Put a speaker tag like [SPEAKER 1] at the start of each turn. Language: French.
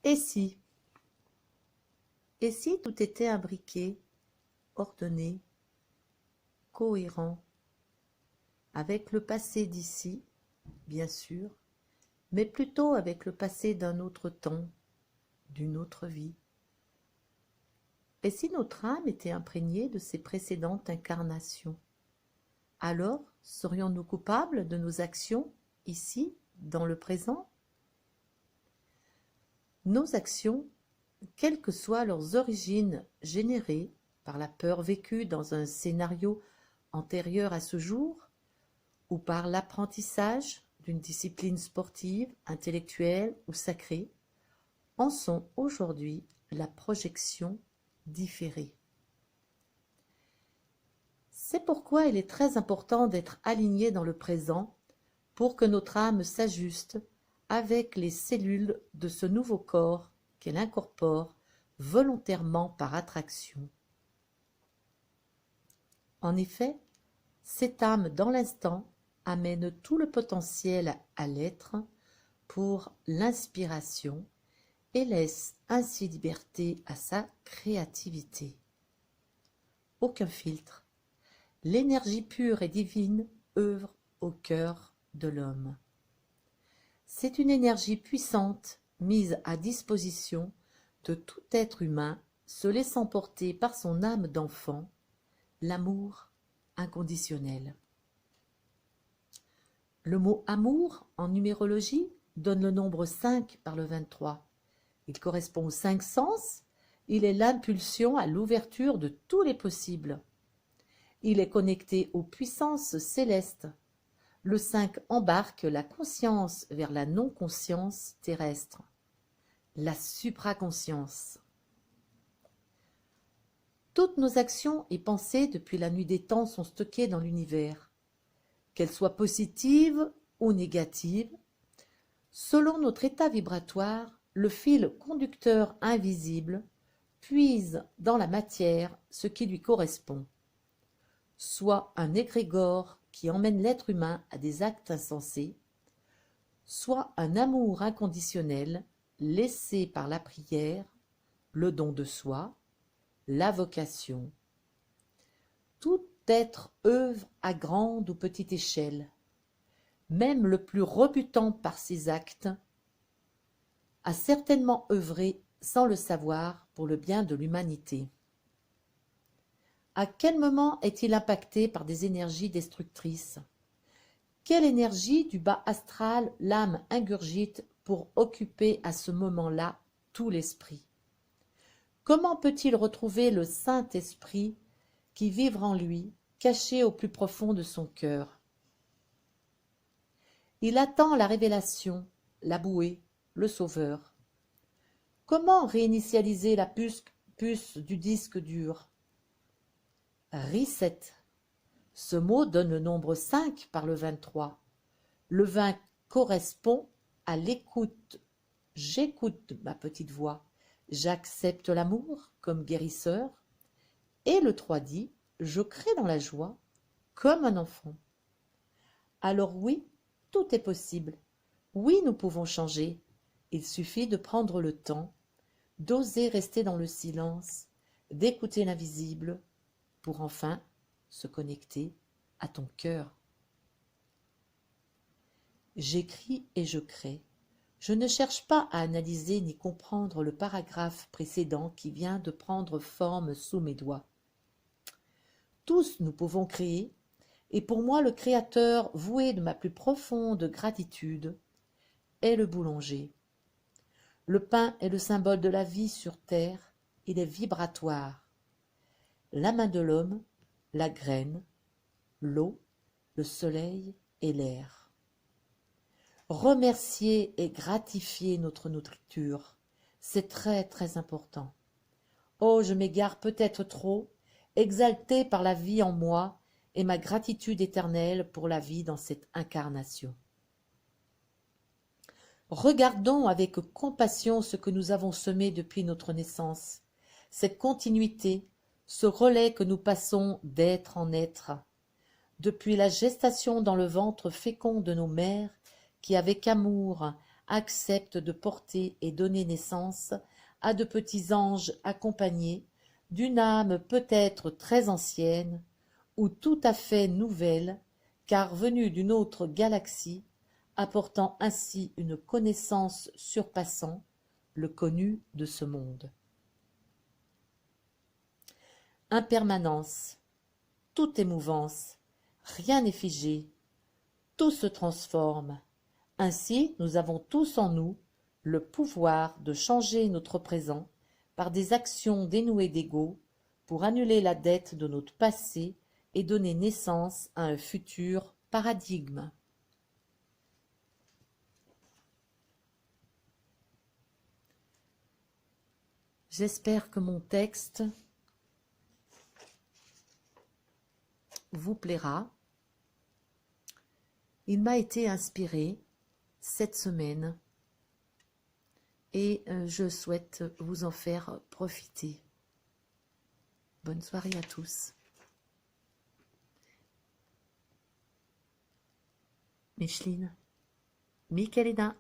[SPEAKER 1] Et si? Et si tout était imbriqué, ordonné, cohérent, avec le passé d'ici, bien sûr, mais plutôt avec le passé d'un autre temps, d'une autre vie? Et si notre âme était imprégnée de ses précédentes incarnations? Alors serions-nous coupables de nos actions, ici, dans le présent? Nos actions, quelles que soient leurs origines générées par la peur vécue dans un scénario antérieur à ce jour, ou par l'apprentissage d'une discipline sportive, intellectuelle ou sacrée, en sont aujourd'hui la projection différée. C'est pourquoi il est très important d'être aligné dans le présent pour que notre âme s'ajuste avec les cellules de ce nouveau corps qu'elle incorpore volontairement par attraction. En effet, cette âme dans l'instant amène tout le potentiel à l'être pour l'inspiration et laisse ainsi liberté à sa créativité. Aucun filtre. L'énergie pure et divine œuvre au cœur de l'homme. C'est une énergie puissante mise à disposition de tout être humain se laissant porter par son âme d'enfant, l'amour inconditionnel. Le mot amour en numérologie donne le nombre 5 par le 23. Il correspond aux 5 sens, il est l'impulsion à l'ouverture de tous les possibles. Il est connecté aux puissances célestes. Le 5 embarque la conscience vers la non-conscience terrestre, la supraconscience. Toutes nos actions et pensées depuis la nuit des temps sont stockées dans l'univers, qu'elles soient positives ou négatives. Selon notre état vibratoire, le fil conducteur invisible puise dans la matière ce qui lui correspond, soit un égrégore qui emmène l'être humain à des actes insensés, soit un amour inconditionnel laissé par la prière, le don de soi, la vocation. Tout être œuvre à grande ou petite échelle. Même le plus rebutant par ses actes a certainement œuvré sans le savoir pour le bien de l'humanité. À quel moment est-il impacté par des énergies destructrices? Quelle énergie du bas astral l'âme ingurgite pour occuper à ce moment-là tout l'esprit? Comment peut-il retrouver le Saint-Esprit qui vivra en lui, caché au plus profond de son cœur? Il attend la révélation, la bouée, le sauveur. Comment réinitialiser la puce du disque dur? Reset. Ce mot donne le nombre 5 par le 23. Le 20 correspond à l'écoute. J'écoute ma petite voix. J'accepte l'amour comme guérisseur. Et le 3 dit, je crée dans la joie comme un enfant. Alors oui, tout est possible. Oui, nous pouvons changer. Il suffit de prendre le temps, d'oser rester dans le silence, d'écouter l'invisible, pour enfin se connecter à ton cœur. J'écris et je crée. Je ne cherche pas à analyser ni comprendre le paragraphe précédent qui vient de prendre forme sous mes doigts. Tous nous pouvons créer, et pour moi le créateur voué de ma plus profonde gratitude est le boulanger. Le pain est le symbole de la vie sur terre, il est vibratoire. La main de l'homme, la graine, l'eau, le soleil et l'air. Remercier et gratifier notre nourriture, c'est très très important. Oh, je m'égare peut-être trop, exalté par la vie en moi et ma gratitude éternelle pour la vie dans cette incarnation. Regardons avec compassion ce que nous avons semé depuis notre naissance, cette continuité, ce relais que nous passons d'être en être, depuis la gestation dans le ventre fécond de nos mères, qui avec amour accepte de porter et donner naissance à de petits anges accompagnés d'une âme peut-être très ancienne ou tout à fait nouvelle, car venue d'une autre galaxie, apportant ainsi une connaissance surpassant le connu de ce monde. Impermanence, toute émouvance, rien n'est figé, tout se transforme. Ainsi, nous avons tous en nous le pouvoir de changer notre présent par des actions dénuées d'ego pour annuler la dette de notre passé et donner naissance à un futur paradigme. J'espère que mon texte vous plaira. Il m'a été inspiré cette semaine et je souhaite vous en faire profiter. Bonne soirée à tous. Micheline, Michelina.